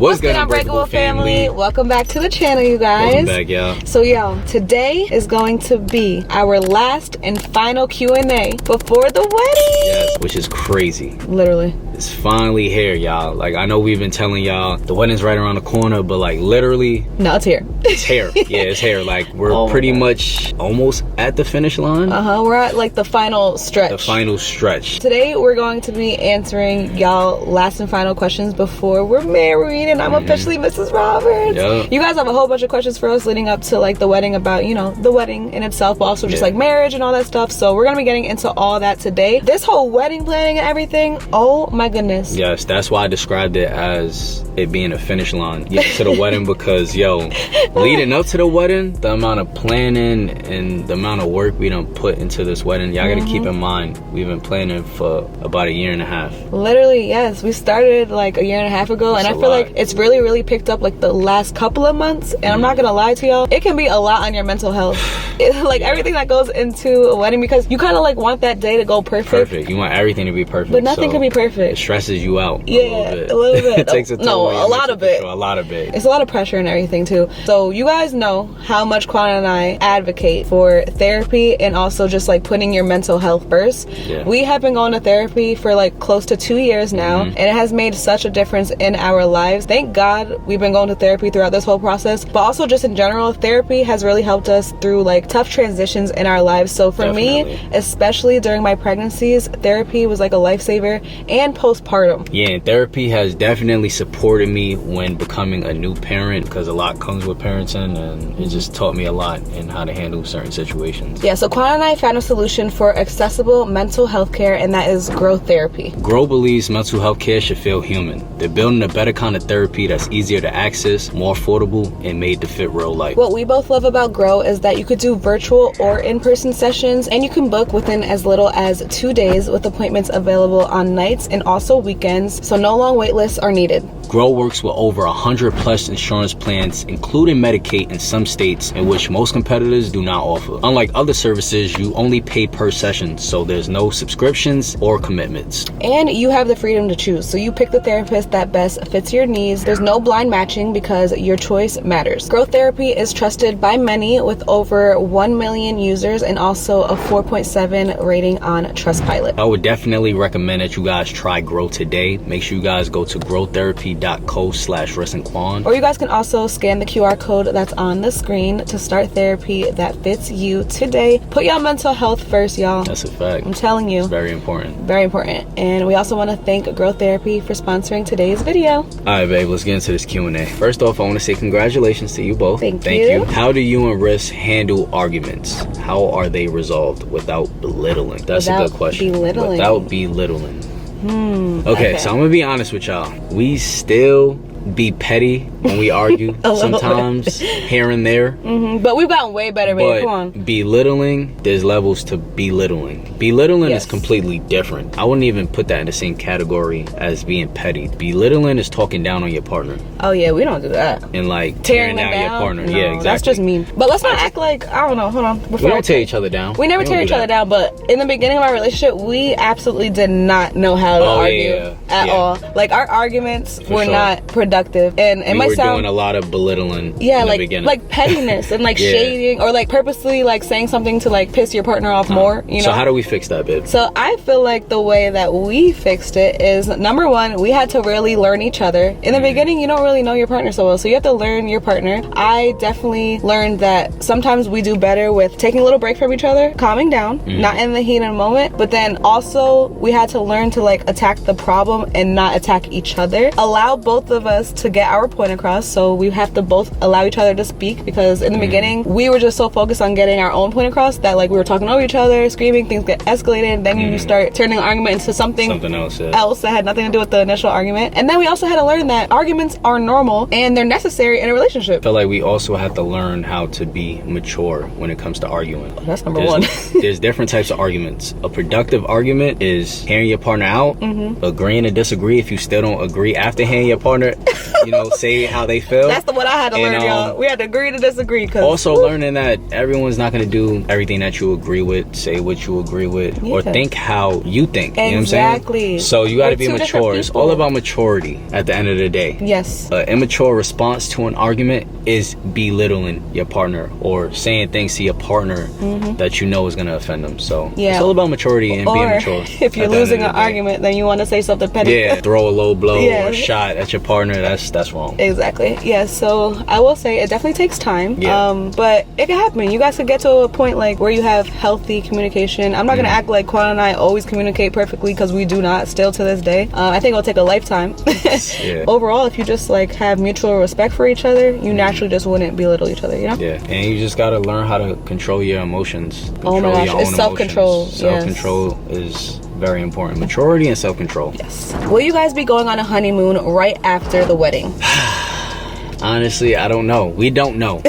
What's good, Unbreakable family? Welcome back to the channel, you guys. Welcome back, y'all. So, y'all, today is going to be our last and final Q&A before the wedding. Yes, which is crazy. Literally. It's finally here, y'all. Like, I know we've been telling y'all the wedding's right around the corner, but like literally, No, it's here. it's here. Yeah, it's here. Like, we're pretty much almost at the finish line. We're at like the final stretch. The final stretch. Today, we're going to be answering y'all last and final questions before we're married, and I'm officially Mrs. Roberts. Yep. You guys have a whole bunch of questions for us leading up to like the wedding about, you know, the wedding in itself, but also just like marriage and all that stuff. So we're gonna be getting into all that today. This whole wedding planning and everything, oh my goodness. Yes, that's why I described it as it being a finish line to the wedding, because leading up to the wedding, the amount of planning and the amount of work we done put into this wedding, y'all gotta keep in mind, we've been planning for about a year and a half. Literally, yes. We started like a year and a half ago, and I feel like it's really picked up like the last couple of months, and I'm not gonna lie to y'all, it can be a lot on your mental health. Everything that goes into a wedding, because you kind of like want that day to go perfect. You want everything to be perfect, but nothing can be it perfect. stresses you out a little bit. It takes a toll. A lot of it. A lot of it. It's a lot of pressure and everything too. So you guys know how much Quan and I advocate for therapy and also just like putting your mental health first. We have been going to therapy for like close to 2 years now, and it has made such a difference in our lives. Thank God we've been going to therapy throughout this whole process, but also just in general, therapy has really helped us through like tough transitions in our lives. So for me, especially during my pregnancies, therapy was like a lifesaver, and postpartum. Yeah, and therapy has definitely supported me when becoming a new parent, because a lot comes with parenting, and it just taught me a lot in how to handle certain situations. Yeah, so Quan and I found a solution for accessible mental health care, and that is Grow Therapy. Grow believes mental health care should feel human. They're building a better kind of therapy that's easier to access, more affordable, and made to fit real life. What we both love about Grow is that you could do virtual or in-person sessions, and you can book within as little as 2 days, with appointments available on nights and also weekends, so no long wait lists are needed. Grow works with over 100 plus insurance plans, including Medicaid in some states, in which most competitors do not offer. Unlike other services, you only pay per session, so there's no subscriptions or commitments. And you have the freedom to choose, so you pick the therapist that best fits your needs. There's no blind matching because your choice matters. Grow Therapy is trusted by many, with over 1 million users and also a 4.7 rating on Trustpilot. I would definitely recommend that you guys try Grow today. Make sure you guys go to growtherapy.co/RissandQuan. Or you guys can also scan the QR code that's on the screen to start therapy that fits you today. Put your mental health first, y'all. That's a fact. I'm telling you. It's very important. Very important. And we also want to thank Grow Therapy for sponsoring today's video. All right, babe, let's get into this Q&A. First off, I want to say congratulations to you both. Thank you. How do you and Riss handle arguments? How are they resolved without belittling? That's a good question. Without belittling. Okay, so I'm gonna be honest with y'all. We still be petty when we argue sometimes here and there, but we've gotten way better, baby. Come on. Belittling, there's levels to belittling. Belittling is completely different. I wouldn't even put that in the same category as being petty. Belittling is talking down on your partner. Oh yeah, we don't do that. And like tearing down your partner. No, yeah, exactly. That's just mean. But let's not act like, I don't know, hold on. We don't tear each other down. We never tear each other down, but in the beginning of our relationship, we absolutely did not know how to argue at all. Like, our arguments were not productive, and it might sound doing a lot of belittling in the beginning. Like pettiness and like shading, or like purposely like saying something to like piss your partner off more, you know? So how do we fix that, babe? So I feel like the way that we fixed it is, number one, we had to really learn each other. In the beginning, you don't really know your partner so well, so you have to learn your partner. I definitely learned that sometimes we do better with taking a little break from each other, calming down, not in the heat of the moment, but then also we had to learn to like attack the problem and not attack each other. Allow both of us to get our point across, so we have to both allow each other to speak, because in the beginning we were just so focused on getting our own point across that like we were talking over each other, screaming, things get escalated, then you start turning the argument into something else that had nothing to do with the initial argument. And then we also had to learn that arguments are normal and they're necessary in a relationship. I feel like we also have to learn how to be mature when it comes to arguing. That's number one. There's different types of arguments. A productive argument is hearing your partner out, agreeing to disagree if you still don't agree after hearing your partner you know, say how they feel. That's what I had to learn, y'all. We had to agree to disagree. Also learning that everyone's not going to do everything that you agree with, say what you agree with, or think how you think. You know what I'm saying? Exactly. So you got to be mature. It's all about maturity at the end of the day. Yes. An immature response to an argument is belittling your partner or saying things to your partner that you know is going to offend them. So it's all about maturity and being mature. If you're losing an argument, then you want to say something petty. Yeah, throw a low blow or a shot at your partner. That's wrong. Exactly. Yeah. So I will say it definitely takes time. Yeah. But it can happen. You guys could get to a point like where you have healthy communication. I'm not gonna act like Quan and I always communicate perfectly, because we do not, still to this day. I think it'll take a lifetime. Overall, if you just like have mutual respect for each other, you naturally just wouldn't belittle each other, you know? Yeah. And you just gotta learn how to control your emotions. Oh my gosh, it's self-control. Self-control is very important. Maturity and self-control. Yes. Will you guys be going on a honeymoon right after the wedding? Honestly, I don't know. We don't know.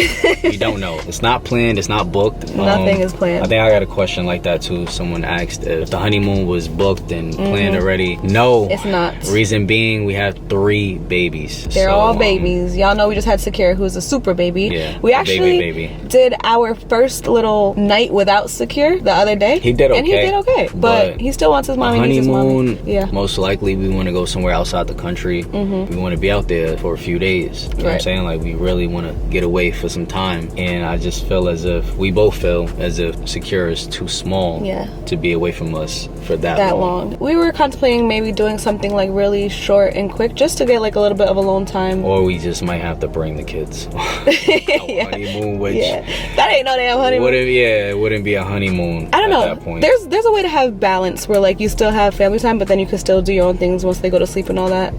We don't know. It's not planned. It's not booked. Nothing is planned. I think I got a question like that too. Someone asked if the honeymoon was booked and planned already. No, it's not. Reason being, we have 3 babies. They're all babies. Y'all know we just had Sakir, who's a super baby. Yeah, we actually did our first little night without Sakir the other day. He did okay. And he did okay. But he still wants his mommy. Honeymoon, yeah. Most likely we want to go somewhere outside the country. We want to be out there for a few days. You know what I'm saying? Like, we really want to get away for some time, and I just feel as if we both feel as if Sakir is too small to be away from us for that long. We were contemplating maybe doing something like really short and quick, just to get like a little bit of alone time. Or we just might have to bring the kids. Honeymoon, which that ain't no damn honeymoon. It wouldn't be a honeymoon. I don't know. At that point. There's a way to have balance where like you still have family time, but then you can still do your own things once they go to sleep and all that.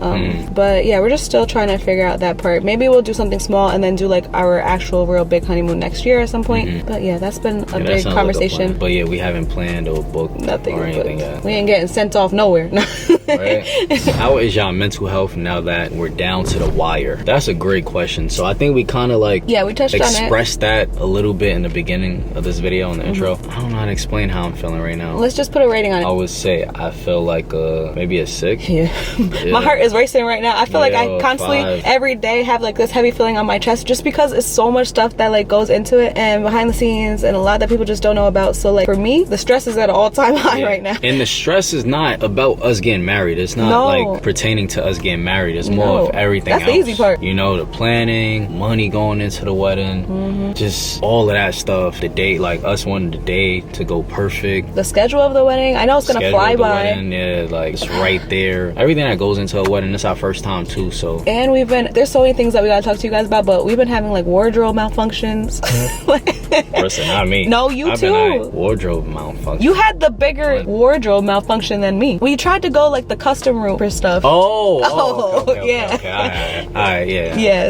But yeah, we're just still trying to figure out that part. Maybe we'll do something small and then do like our actual real big honeymoon next year at some point. But yeah, that's been a big conversation. But yeah, we haven't planned or booked nothing or anything yet. We ain't getting sent off nowhere. Right? How is y'all mental health now that we're down to the wire? That's a great question. So I think we kind of like we touched on it. Expressed that a little bit in the beginning of this video, in the intro. I don't know how to explain how I'm feeling right now. Let's just put a rating on it. I would say I feel like maybe a 6. My heart is racing right now. I feel like I constantly 5. Every day have like this heavy feeling on my chest, just because it's so much stuff that like goes into it and behind the scenes, and a lot that people just don't know about. So like for me, the stress is at an all-time high right now. And the stress is not about us getting married. It's not like pertaining to us getting married. It's more of everything else. That's the easy part. You know, the planning, money going into the wedding, just all of that stuff. The date, like us wanting the day to go perfect. The schedule of the wedding, I know it's gonna fly by. Yeah, like it's right there. Everything that goes into a wedding, it's our first time too. So and there's so many things that we gotta talk to you guys about, but we've been having like wardrobe malfunctions. Listen, not me. No, you too. Wardrobe malfunction. You had the bigger wardrobe malfunction than me. We tried to go like the custom route for stuff. Yeah,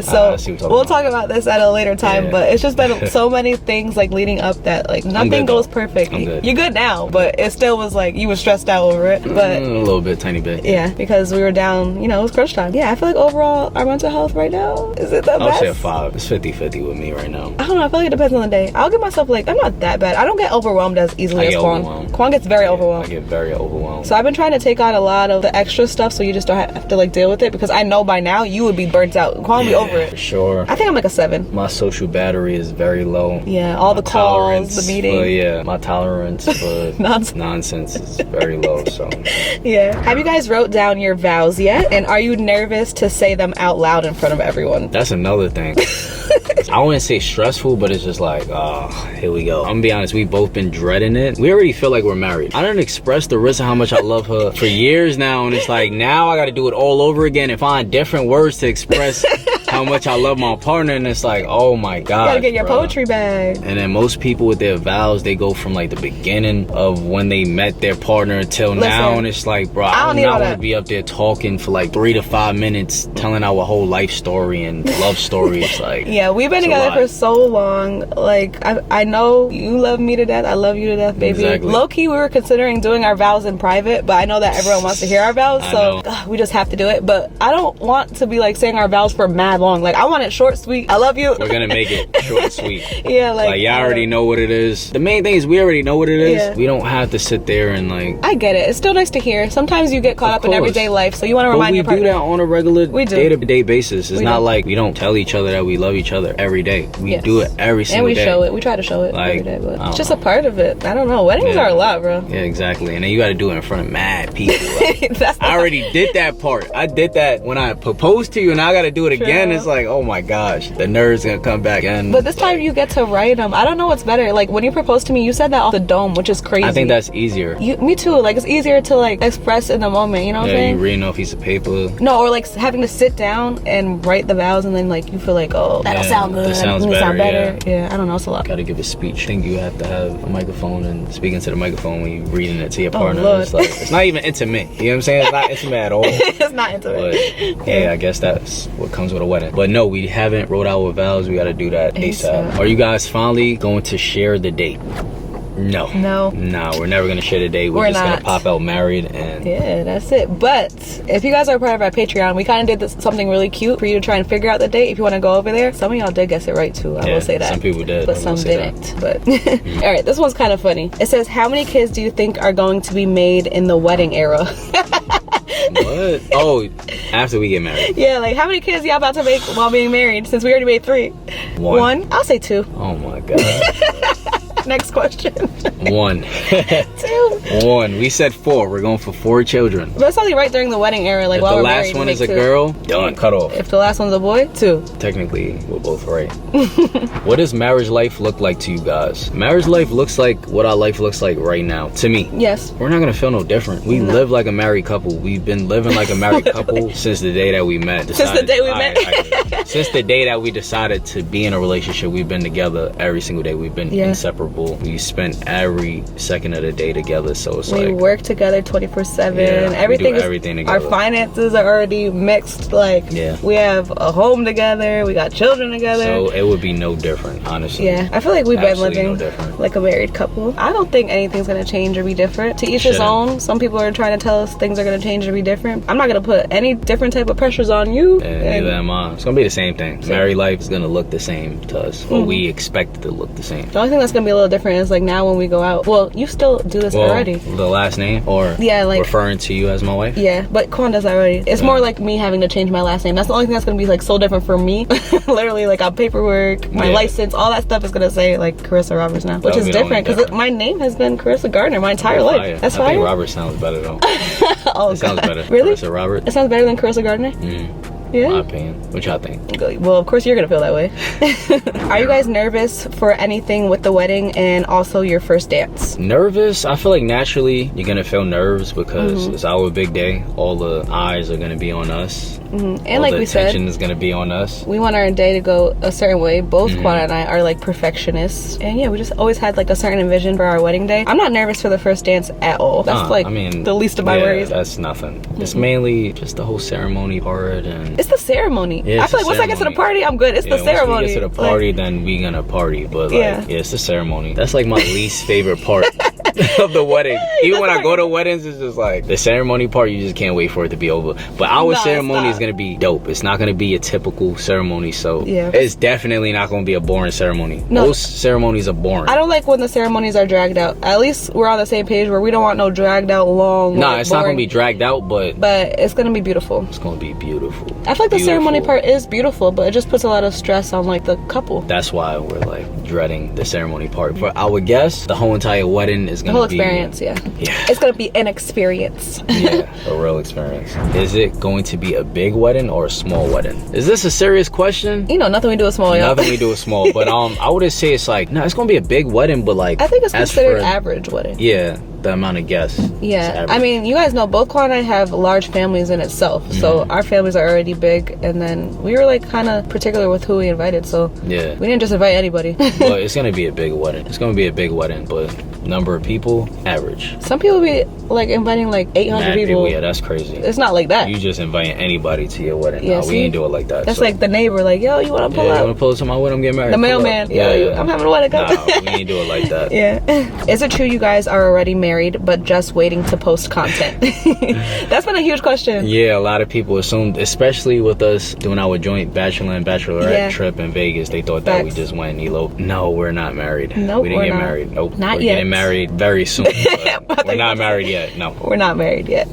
so we'll talk about this at a later time, but it's just been so many things like leading up that like nothing goes perfect. You're good now, but it still was like you were stressed out over it. But a little bit, tiny bit. Yeah, because we were down, it was crunch time. Yeah, I feel like overall our mental health right now, is it the best? I'll say a 5. It's 50-50 with me right now. I don't know, I feel like it depends on the day. I'll give myself like, I'm not that bad. I don't get overwhelmed as easily as Quan. Quan gets very overwhelmed. I get very overwhelmed. So I've been trying to take on a lot of the extra stuff so you just don't have to like deal with it, because I know by now you would be burnt out. Quan would be over it. For sure. I think I'm like a 7. My social battery is very low. Yeah, all the calls, the meetings. My tolerance for nonsense is very low. So yeah. Have you guys wrote down your vows yet? And are you nervous to say them out loud in front of everyone? That's another thing. I wouldn't say stressful, but it's just like, here we go. I'm gonna be honest, we've both been dreading it. We already feel like we're married. I didn't express to Rissa how much I love her for years now, and it's like now I gotta do it all over again and find different words to express how much I love my partner, and it's like, oh my god, you gotta get your poetry bag. And then most people with their vows, they go from like the beginning of when they met their partner until now, and it's like, bro, I do not want to be up there talking for like 3 to 5 minutes telling our whole life story and love story. It's like, yeah, we've been together for so long. Like I know you love me to death, I love you to death, baby. Exactly. Low-key we were considering doing our vows in private, but I know that everyone wants to hear our vows, so we just have to do it. But I don't want to be like saying our vows for mad long. Like, I want it short, sweet. I love you. We're gonna make it short and sweet. Yeah, like y'all already know what it is. The main thing is we already know what it is. Yeah. We don't have to sit there and like. I get it. It's still nice to hear. Sometimes you get caught up in everyday life, so you want to remind your partner. We do that on a regular day-to-day basis. It's not do. Like we don't tell each other that we love each other every day. We do it every single day. And we show it. We try to show it every day, but it's just a part of it. I don't know. Weddings are a lot, bro. Yeah, exactly. And then you got to do it in front of mad people. Like, I already did that part. I did that when I proposed to you, and I got to do it again. It's like, oh my gosh, the nerves gonna come back in. But this time you get to write them. I don't know what's better. Like, when you proposed to me, you said that off the dome, which is crazy. I think that's easier. Me too. Like, it's easier to like express in the moment. You know what I'm saying? You reading off a piece of paper. No, or like having to sit down and write the vows, and then like you feel like, oh, that'll sound good. That sounds better. Yeah, I don't know. It's a lot. Gotta give a speech. I think you have to have a microphone and speaking to the microphone when you're reading it to your partner. Lord. It's like, it's not even intimate. You know what I'm saying? It's not intimate at all. It's not intimate. But yeah, I guess that's what comes with a wedding. But no, we haven't wrote our vows. We gotta do that ASAP. Are you guys finally going to share the date? No, we're never gonna share the date. We're just gonna pop out married, and yeah, that's it. But if you guys are part of our Patreon, we kind of did something really cute for you to try and figure out the date. If you want to go over there, some of y'all did guess it right too. I will say that. Some people did, but some didn't. But all right, this one's kind of funny. It says, how many kids do you think are going to be made in the wedding era? What? Oh, after we get married. Yeah, like how many kids y'all about to make while being married? Since we already made 3. One? I'll say 2. Oh my god. Next question. 1. 2. 1. We said 4. We're going for 4 children. But it's only right during the wedding era. Like, if while the we're last married, one is make a 2. girl, done. Cut off. If the last one's a boy, 2. Technically, we're both right. What does marriage life look like to you guys? Marriage life looks like what our life looks like right now. To me. Yes. We're not gonna feel no different. We live like a married couple. We've been living like a married couple since the day that we met. Since the day we met. Since the day that we decided to be in a relationship, we've been together every single day. We've been inseparable. We spent every second of the day together. So it's we work together 24/7. Everything together. Our finances are already mixed. Like, we have a home together. We got children together. So it would be no different, honestly. Yeah, I feel like we've been living like a married couple. I don't think anything's gonna change or be different. To each his own. Some people are trying to tell us things are gonna change or be different. I'm not gonna put any different type of pressures on you. Neither am I. It's gonna be the same thing. Married life is gonna look the same to us. Or we expect it to look the same. The only thing that's gonna be a little different is like now when we go out. Well, you still do this already. The last name or like referring to you as my wife? Yeah, but Quan does that already. It's more like me having to change my last name. That's the only thing that's gonna be like so different for me. Literally, like on paperwork, my license, all that stuff is gonna say like Carissa Roberts now, which is different because my name has been Carissa Gardner my entire life. That's fine. I think Robert sounds better though. It sounds better. Really? Carissa Roberts. It sounds better than Carissa Gardner? Yeah. My opinion. What y'all think? Well, of course you're gonna feel that way. Are you guys nervous for anything with the wedding and also your first dance? Nervous? I feel like naturally you're gonna feel nerves because it's our big day. All the eyes are gonna be on us. And all like the we said, attention is gonna be on us. We want our day to go a certain way. Both Quan and I are like perfectionists, and yeah, we just always had like a certain vision for our wedding day. I'm not nervous for the first dance at all. That's the least of my worries. That's nothing. It's mainly just the whole ceremony part and. It's the ceremony. Yeah, I feel like once I get to the party, I'm good. It's the ceremony. Once we get to the party, then we gonna party. But like, it's the ceremony. That's like my least favorite part of the wedding. Even when I go to weddings, it's just like the ceremony part. You just can't wait for it to be over. But our ceremony is gonna be dope. It's not gonna be a typical ceremony. So it's definitely not gonna be a boring ceremony. No. Most ceremonies are boring. I don't like when the ceremonies are dragged out. At least we're on the same page where we don't want no dragged out long. Nah, it's not gonna be dragged out, but it's gonna be beautiful. It's gonna be beautiful. I feel like the ceremony part is beautiful, but it just puts a lot of stress on like the couple. That's why we're like dreading the ceremony part. For our guests, the whole entire wedding is gonna be the whole experience. Yeah, it's gonna be an experience. A real experience. Is it going to be a big wedding or a small wedding? Is this a serious question? You know, nothing we do is small. Nothing we do is small. But I wouldn't say it's like it's gonna be a big wedding, but like I think it's considered average wedding. Yeah. The amount of guests. Yeah, I mean, you guys know both Quan and I have large families in itself, so our families are already big, and then we were like kind of particular with who we invited, so we didn't just invite anybody. But it's gonna be a big wedding. It's gonna be a big wedding, but number of people, average. Some people be like inviting like 800 people. Yeah, that's crazy. It's not like that. You just inviting anybody to your wedding. Yeah, no, we ain't do it like that. That's like the neighbor, like, yo, you want to pull up? You want to pull up to my wedding? Get married. The mailman. Yeah, I'm having a wedding. Nah, we ain't do it like that. Yeah. Is it true you guys are already married but just waiting to post content? That's been a huge question. Yeah, a lot of people assumed, especially with us doing our joint bachelor and bachelorette trip in Vegas, they thought that we just went and eloped. No, we're not married. Nope, we didn't get married. Nope. Not we're yet. Getting married very soon. We're not married yet. No. We're not married yet.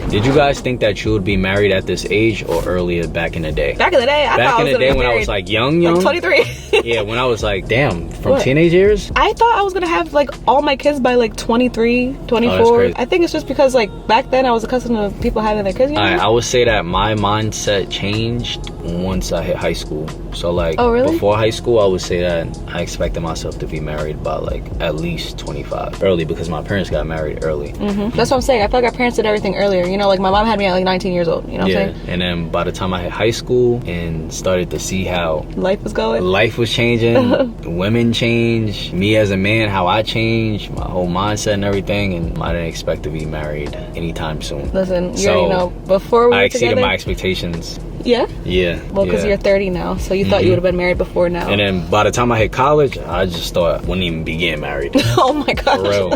Did you guys think that you would be married at this age or earlier back in the day? Back in the day, I thought I was gonna be when I was like young. Like 23. Yeah, when I was like, damn, from teenage years? I thought I was gonna have like all my kids by like 23, 24. Oh, I think it's just because like back then I was accustomed to people having their kids. You know? I would say that my mindset changed once I hit high school. So like before high school, I would say that I expected myself to be married by like at least 25. Early, because my parents got married early. That's what I'm saying. I feel like our parents did everything earlier. You know, like my mom had me at like 19 years old. You know what I'm saying? And then by the time I hit high school and started to see how life was going, life was changing, women changed, me as a man, how I changed, my whole mindset and everything, and I didn't expect to be married anytime soon. Listen, you already know, before we were exceeded together, my expectations. Yeah? Yeah. Well, because you're 30 now, so you thought you would have been married before now. And then by the time I hit college, I just thought I wouldn't even be getting married. Oh my gosh. For real.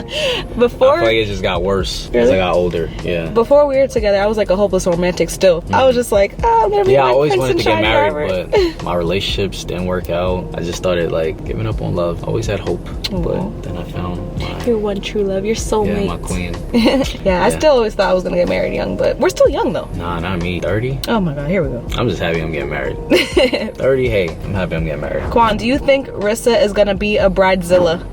Before, I feel like it just got worse as I got older. Yeah. Before we were together, I was like a hopeless romantic still. I was just like, oh, I'm going to be I always wanted to get married, forever. but my relationships didn't work out. I just started like giving up on love. I always had hope, but then I found your one true love, your soulmate. Yeah, my queen. I still always thought I was going to get married young, but we're still young though. Nah, not me. 30? Oh my God, here we go. I'm just happy I'm getting married. 30, hey, I'm happy I'm getting married. Quan, do you think Rissa is gonna be a bridezilla?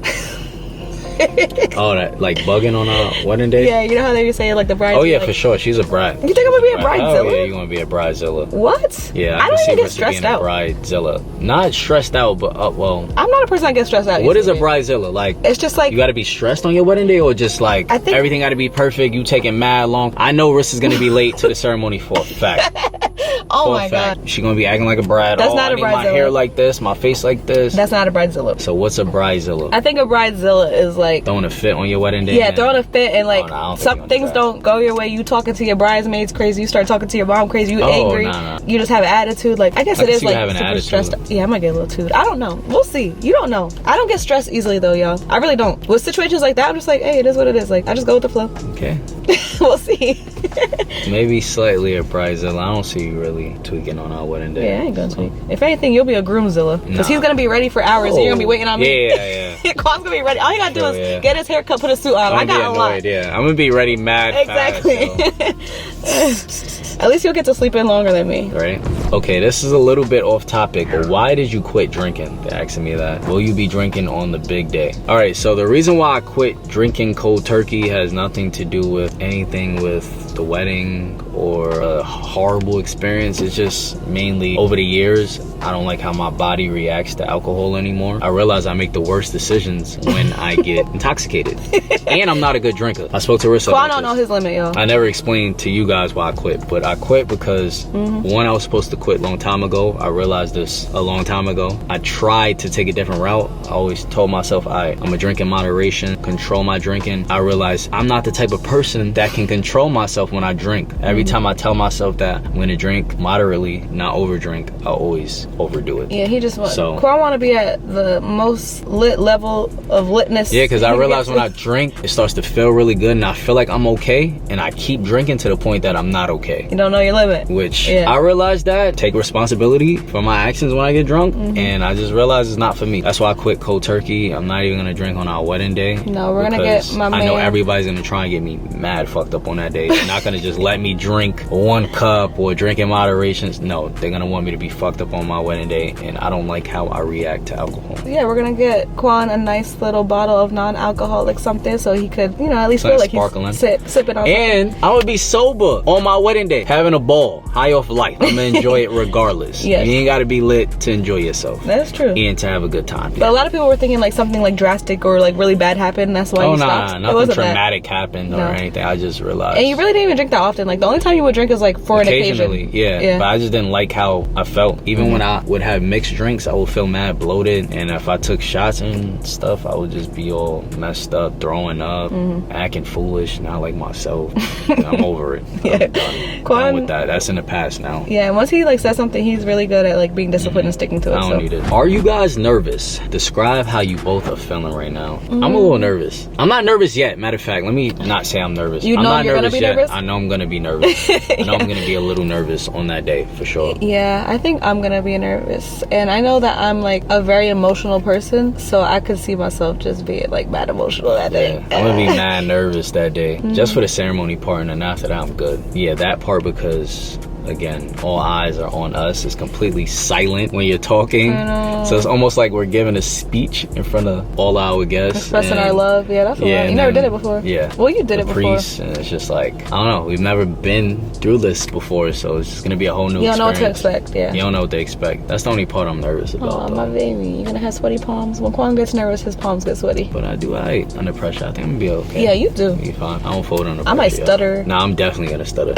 Oh, that like bugging on a wedding day? Yeah, you know how they say like the bride. Oh yeah, for sure. She's a bride. You think I'm gonna be a bridezilla? Oh yeah, you're gonna be a bridezilla. What? Yeah, I don't even get stressed out. Bridezilla, not stressed out, but well, I'm not a person that gets stressed out. What is a bridezilla? Like, it's just like you got to be stressed on your wedding day, or just like I think everything got to be perfect. You taking mad long. I know Rissa's gonna be late to the ceremony for a fact. Oh my God. She gonna be acting like a bride. That's not a bridezilla. My hair like this, my face like this. That's not a bridezilla. So what's a bridezilla? I think a bridezilla is like throwing a fit on your wedding day. Yeah, throwing a fit and like some things don't go your way. You talking to your bridesmaids crazy. You start talking to your mom crazy. You angry. You just have an attitude. Like I guess it is like super stressed. Yeah, I might get a little too. I don't know. We'll see. You don't know. I don't get stressed easily though, y'all. I really don't. With situations like that, I'm just like, hey, it is what it is. Like I just go with the flow. Okay. We'll see. Maybe slightly a bridezilla. I don't see you really tweaking on our wedding day. Yeah, I ain't gonna tweak. If anything, you'll be a groomzilla. Because he's gonna be ready for hours and you're gonna be waiting on me. Yeah. Quan's gonna be ready. All you gotta do is get his haircut, put a suit on. I got a lot. Yeah, I'm gonna be ready mad exactly. Fast, so. At least you'll get to sleep in longer than me. Right. Okay, this is a little bit off topic, but why did you quit drinking? They're asking me that. Will you be drinking on the big day? All right, so the reason why I quit drinking cold turkey has nothing to do with anything with the wedding or a horrible experience. It's just mainly over the years, I don't like how my body reacts to alcohol anymore. I realize I make the worst decisions when I get intoxicated. And I'm not a good drinker. I spoke to Rissa. Quan don't know his limit, yo. I never explained to you guys why I quit, but I quit because one, I was supposed to quit a long time ago. I realized this a long time ago. I tried to take a different route. I always told myself I'm gonna drink in moderation, control my drinking. I realized I'm not the type of person that can control myself when I drink. Every time I tell myself that I'm gonna drink moderately, not overdrink, I always overdo it. Yeah, he just wants. So Quan want to be at the most lit level of litness. Yeah, because I realize when I drink, it starts to feel really good, and I feel like I'm okay, and I keep drinking to the point that I'm not okay. You don't know your limit. Which I realized that take responsibility for my actions when I get drunk, and I just realized it's not for me. That's why I quit cold turkey. I'm not even gonna drink on our wedding day. No, we're gonna get my man. I know everybody's gonna try and get me mad fucked up on that day. They're not gonna just let me drink 1 cup or drink in moderation. No, they're gonna want me to be fucked up on my wedding day, and I don't like how I react to alcohol. Yeah, we're gonna get Quan a nice little bottle of non-alcoholic something so he could, you know, at least feel like sparkling. He's sipping on and I'm gonna be sober on my wedding day, having a ball, high off life. I'm gonna enjoy it regardless. Yes. You ain't gotta be lit to enjoy yourself. That's true. And to have a good time. But a lot of people were thinking like something like drastic or like really bad happened. That's why you stopped. Nothing traumatic happened or anything. I just realized. And you really didn't even drink that often. Like the only time you would drink is like for an occasion. Yeah. But I just didn't like how I felt. Even when I would have mixed drinks, I would feel mad bloated, and if I took shots and stuff, I would just be all messed up, throwing up, acting foolish, not like myself. I'm over it. I'm done with that. That's in the past now. Yeah, and once he like says something, he's really good at like being disciplined and sticking to it. I don't need it. Are you guys nervous? Describe how you both are feeling right now. I'm a little nervous. I'm not nervous yet. Matter of fact, let me not say I'm nervous. You know, I'm not you're nervous gonna be yet. nervous? I know I'm gonna be nervous. I know I'm gonna be a little nervous on that day for sure. Yeah, I think I'm gonna be nervous, and I know that I'm like a very emotional person, so I could see myself just being like mad emotional that day. I'm gonna be mad nervous that day, just for the ceremony part, and then after that I'm good. Yeah, that part, because again, all eyes are on us. It's completely silent when you're talking, so it's almost like we're giving a speech in front of all our guests, expressing our love. Yeah, that's a lot. You never did it before. Yeah, well, you did it before. Priest, and it's just like, I don't know, we've never been through this before, so it's just gonna be a whole new experience. You don't know what to expect. Yeah, you don't know what to expect. That's the only part I'm nervous about. Oh, my baby, you're gonna have sweaty palms. When Quan gets nervous, his palms get sweaty. But I do alright under pressure. I think I'm gonna be okay. Yeah, you do. Be fine. I don't fold under pressure. I might stutter. Nah, I'm definitely gonna stutter.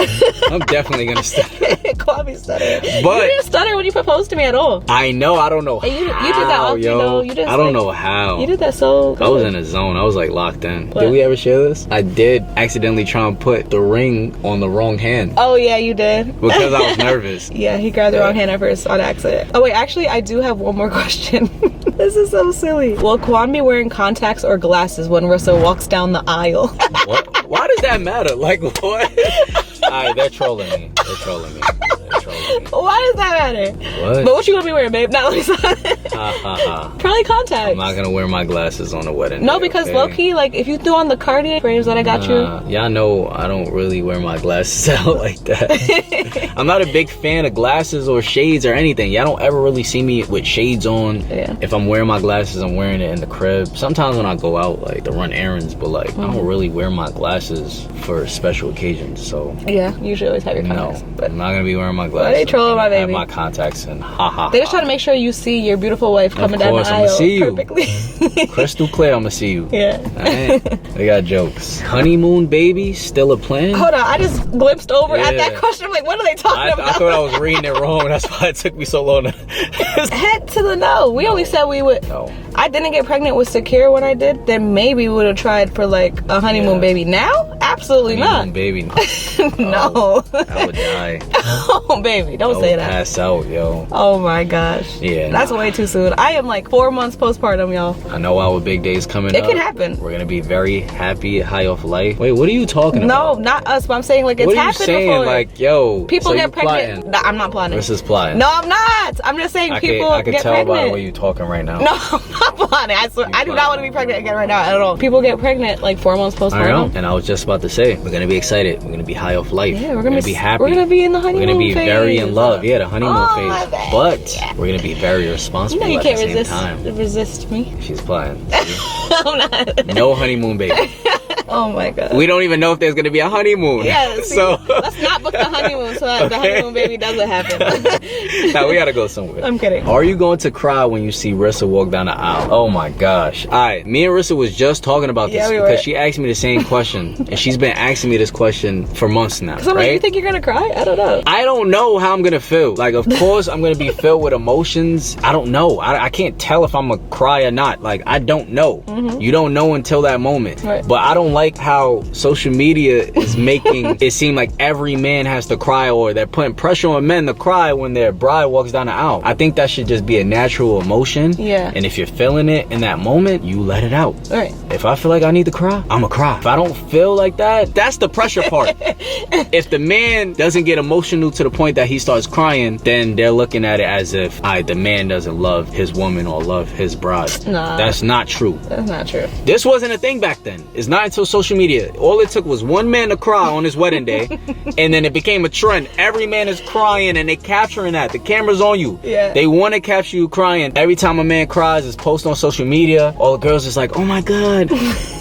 I'm definitely gonna stutter. Quan be stuttering. But you didn't stutter when you proposed to me at all. I know. I don't know how. You did that often, though. You just, I don't know how. You did that so good. I was in a zone. I was like locked in. What? Did we ever share this? I did accidentally try and put the ring on the wrong hand. Oh yeah, you did. Because I was nervous. Yeah, he grabbed the wrong hand at first on accident. Oh wait, actually I do have one more question. This is so silly. Will Quan be wearing contacts or glasses when Rissa walks down the aisle? What? Why does that matter? Like what? Alright, they're trolling me. They're trolling me. Why does that matter? What? But what you gonna be wearing, babe? Not probably contacts. I'm not gonna wear my glasses on the wedding No, day, because okay? low-key, like if you threw on the Cartier frames that I got you. Y'all know I don't really wear my glasses out like that. I'm not a big fan of glasses or shades or anything. Y'all don't ever really see me with shades on. Yeah. If I'm wearing my glasses, I'm wearing it in the crib. Sometimes when I go out like to run errands, but like I don't really wear my glasses for special occasions. So yeah, you usually always have your contacts. No, but I'm not gonna be wearing my glasses. They trolling my baby. I have my contacts and They just trying to make sure you see your beautiful wife coming down the aisle see you. perfectly. Crystal clear, I'm gonna see you. Yeah. They got jokes. Honeymoon baby still a plan? Hold on, I just glimpsed over at that question. I'm like, what are they talking about? I thought I was reading it wrong. That's why it took me so long to head to the no. We only said we would. No. I didn't get pregnant with Sakira when I did. Then maybe we would have tried for like a honeymoon baby. Now, absolutely honeymoon baby. No. I would die. Oh baby, don't say that. Pass out, yo. Oh my gosh. Yeah. That's way too soon. I am like 4 months postpartum, y'all. I know our big day's coming up. It can happen. We're gonna be very happy, high off life. Wait, what are you talking about? No, not us, but I'm saying like it's happened before. What are you saying? Like, yo, people get pregnant. No, I'm not plotting. This is plotting. No, I'm not. I'm just saying people I can get tell pregnant. by the way you're talking right now. No, I'm not plotting. I swear, I do not want to be pregnant again right now at all. People get pregnant like 4 months postpartum. I know. And I was just about to say, we're gonna be excited. We're gonna be high off life. Yeah, we're gonna be happy. We're gonna be in the honeymoon phase. We're gonna be very in love. Yeah, the honeymoon phase. Bad. But we're gonna be very responsible. You know you at can't the same time. resist me. She's playing. I'm not. No honeymoon baby. Oh my god. We don't even know if there's gonna be a honeymoon. Yeah. See, so let's not book the honeymoon so that the honeymoon baby doesn't happen. Now we gotta go somewhere. I'm kidding. Are you going to cry when you see Rissa walk down the aisle? Oh my gosh. Alright, me and Rissa was just talking about this because she asked me the same question. And she's been asking me this question for months now. So right? You think you're gonna cry? I don't know. I don't know how I'm gonna feel. Like, of course I'm gonna be filled with emotions. I don't know. I can't tell if I'm gonna cry or not. Like, I don't know. You don't know until that moment. Right. But I don't like how social media is making it seem like every man has to cry, or they're putting pressure on men to cry when their bride walks down the aisle. I think that should just be a natural emotion. Yeah. And if you're feeling it in that moment, you let it out. All right. If I feel like I need to cry, I'ma cry. If I don't feel like that, that's the pressure part. If the man doesn't get emotional to the point that he starts crying, then they're looking at it as if the man doesn't love his woman or love his bride. Nah. That's not true. That's not true. This wasn't a thing back then. It's not until social media. All it took was one man to cry on his wedding day, and then it became a trend. Every man is crying, and they capturing that. The camera's on you. Yeah. They want to capture you crying. Every time a man cries, it's posted on social media. All the girls is like, oh my god.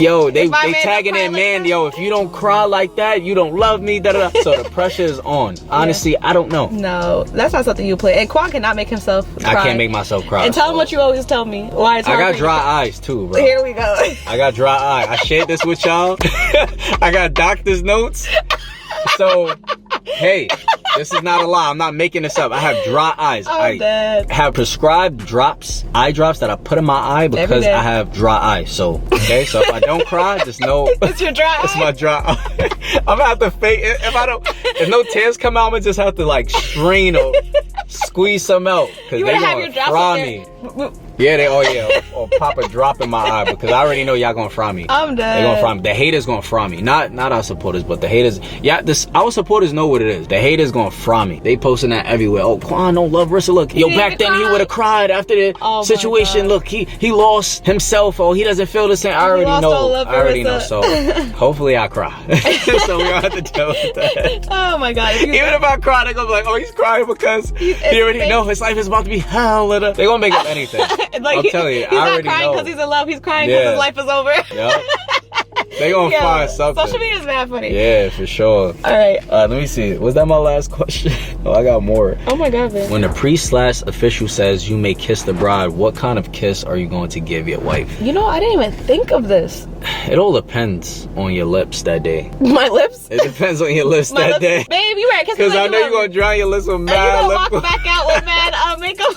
Yo, they tagging their man. Yo, if you don't cry like that, you don't love me. Da, da, da. So the pressure is on. Honestly, I don't know. No, that's not something you play. And Quan cannot make himself cry. I can't make myself cry. And tell him what you always tell me. Why it's I got dry eyes too, bro. Here we go. I got dry eye. I shared this with y'all. I got doctor's notes. So, hey, this is not a lie. I'm not making this up. I have dry eyes. I have prescribed drops, eye drops that I put in my eye because I have dry eyes. So, okay, so if I don't cry, just know it's your dry eye. It's my dry eye. I'm gonna have to fake it. If no tears come out, I'm gonna just have to like strain or squeeze some out because they're gonna fry me. Yeah, or pop a drop in my eye because I already know y'all gonna fry me. I'm dead. They're gonna fry me. The haters gonna fry me. Not our supporters, but the haters. Yeah, our supporters know what it is. The haters gonna fry me. They posting that everywhere. Oh, Quan don't love Rissa. Look, yo, back then he would have cried after the situation. Look, he lost himself. Oh, he doesn't feel the same. I already know. So hopefully I cry. So we don't have to deal with that. Oh my God. Even if I cry, they're gonna be like, oh, he's crying because he already know his life is about to be hell. They're gonna make up anything. Like, I'm telling you, he's not crying because he's in love. He's crying because his life is over. Yep. They gonna find something. Social media is mad funny. Yeah, for sure. All right. Let me see. Was that my last question? Oh, I got more. Oh my God, man. When the priest/official says you may kiss the bride, what kind of kiss are you going to give your wife? You know, I didn't even think of this. It all depends on your lips that day. My lips? It depends on your lips that day. Babe, you right. Because I know you're going to drown your lips with mad lip. You're going to walk back out with mad makeup.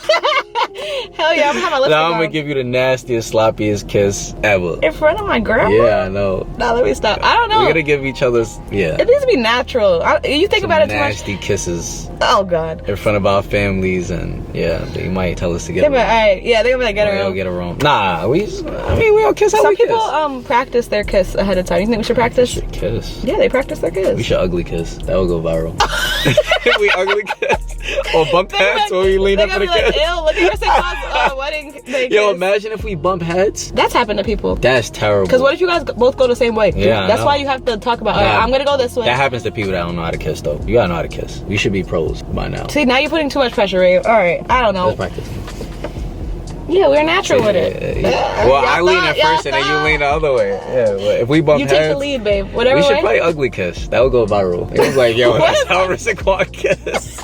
Hell yeah, I'm going to have my lipstick I'm going to give you the nastiest, sloppiest kiss ever. In front of my grandma? Yeah, I know. Nah, let me stop. I don't know. We're going to give each other's, It needs to be natural. You think about it too much. Nasty kisses. Oh, God. In front of our families, and they might tell us to get a room. They're going to be like, get a room. Nah, we don't kiss how Some we kiss. Some people practice their kiss ahead of time. You think we should practice? We should kiss. Yeah, they practice their kiss. We should ugly kiss. That will go viral. We ugly kiss. Or bump heads when we lean up for the kiss. Ew, look at your wedding. Yo, imagine if we bump heads. That's happened to people. That's terrible. Because what if you guys both go the same way? Yeah, that's why you have to talk about, all right, I'm going to go this way. That happens to people that don't know how to kiss, though. You got to know how to kiss. We should be pros by now. See, now you're putting too much pressure, Ray. All right, I don't know. Let's practice. Yeah, we're natural with it. Yeah. Well, I lean in first and then you lean the other way. Yeah, but if we bump heads, you take the lead, babe. Whatever. We should play ugly kiss. That would go viral. It was like, yo, that's how Rissa Quan kiss.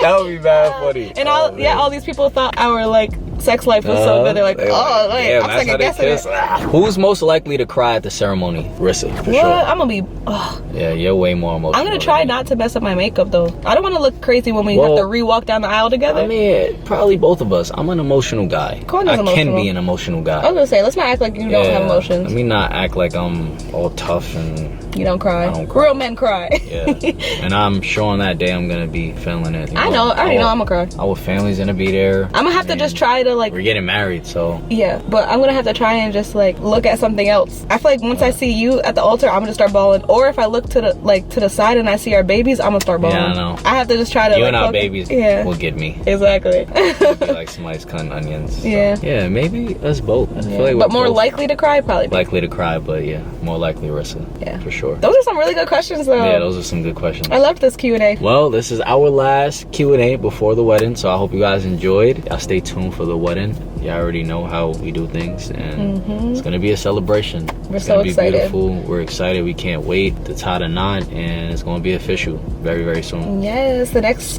That would be bad funny. And all these people thought our sex life was so good. They're like, oh, wait, I'm second guessing it. Who's most likely to cry at the ceremony? Rissa, for sure. I'm gonna be. Yeah, you're way more emotional. I'm gonna try not to mess up my makeup though. I don't want to look crazy when we have to re-walk down the aisle together. I mean, probably both of us. I'm an emotional guy. I can be an emotional guy. I was gonna say, let's not act like you don't have emotions. Let me not act like I'm all tough and. You don't cry. I don't cry. Real men cry. Yeah. And I'm sure on that day I'm gonna be feeling it. I know. I already know I'm gonna cry. Our family's gonna be there. I'm gonna have to just try to We're getting married, so. Yeah, but I'm gonna have to try and just look at something else. I feel like once I see you at the altar, I'm gonna start bawling. Or if I look to the side and I see our babies, I'm gonna start bawling. Yeah, I know. I have to just try to. You and our babies will get me. Exactly. It'll be like somebody's cutting onions. So. Yeah. Yeah, maybe us both. I feel like but more likely to cry, probably. Likely to cry, but yeah, more likely Rissa. Yeah, for sure. Those are some really good questions, though. Yeah, those are some good questions. I love this Q&A. Well, this is our last Q&A before the wedding, so I hope you guys enjoyed. Y'all stay tuned for the wedding. Y'all already know how we do things, and it's gonna be a celebration. It's so excited. Be beautiful. We're excited. We can't wait to tie the knot, and it's gonna be official very, very soon. Yes, the next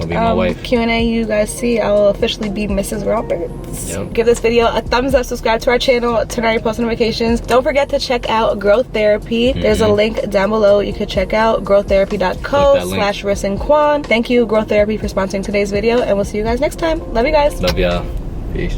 Q&A you guys see, I will officially be Mrs. Roberts. Yep. Give this video a thumbs up, subscribe to our channel, turn on your post notifications. Don't forget to check out Growth Therapy. There's a link down below. You could check out growththerapy.co/RissaandQuan. Thank you, Growth Therapy, for sponsoring today's video, and we'll see you guys next time. Love you guys. Love y'all. Peace.